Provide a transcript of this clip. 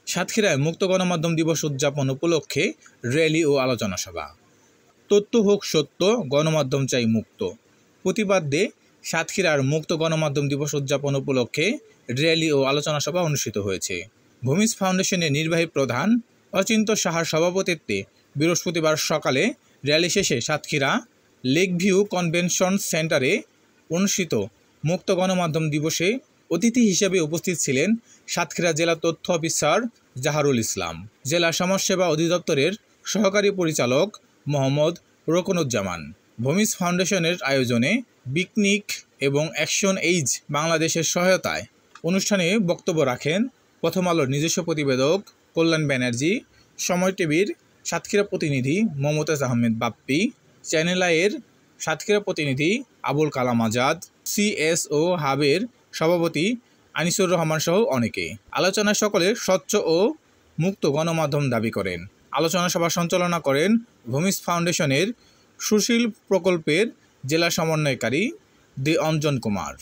সাতক্ষীরায় মুক্ত গণমাধ্যম দিবস উদযাপন উপলক্ষে র্যালি ও আলোচনা সভা। তথ্য হোক সত্য, গণমাধ্যম চাই মুক্ত প্রতিবাদে সাতক্ষীরার মুক্ত গণমাধ্যম দিবস উদযাপন উপলক্ষে র্যালি ও আলোচনা সভা অনুষ্ঠিত হয়েছে। ভূমিজ ফাউন্ডেশনের নির্বাহী প্রধান অচিন্ত সাহার সভাপতিত্বে বৃহস্পতিবার সকালে র্যালি শেষে সাতক্ষীরা লেকভিউ কনভেনশন সেন্টারে অনুষ্ঠিত মুক্ত গণমাধ্যম দিবসে অতিথি হিসেবে উপস্থিত ছিলেন সাতক্ষীরা জেলা তথ্য অফিসার জাহারুল ইসলাম, জেলা সমাজসেবা অধিদপ্তরের সহকারী পরিচালক মোহাম্মদ রোকনুজ্জামান। ভূমিজ ফাউন্ডেশনের আয়োজনে পিকনিক এবং অ্যাকশন এইজ বাংলাদেশের সহায়তায় অনুষ্ঠানে বক্তব্য রাখেন প্রথম আলোর নিজস্ব প্রতিবেদক কল্যাণ ব্যানার্জি, সময় টিভির সাতক্ষীরা প্রতিনিধি মমতাজ আহমেদ বাপ্পি, চ্যানেল আইয়ের সাতক্ষীরা প্রতিনিধি আবুল কালাম আজাদ, CSO হাবের সভাপতি আনিসুর রহমান সহ অনেকে। আলোচনায় সকলে স্বচ্ছ ও মুক্ত গণমাধ্যম দাবি করেন। আলোচনা সভা সঞ্চালনা করেন ভূমিজ ফাউন্ডেশনের সুশীল প্রকল্পের জেলা সমন্বয়কারী অঞ্জন কুমার।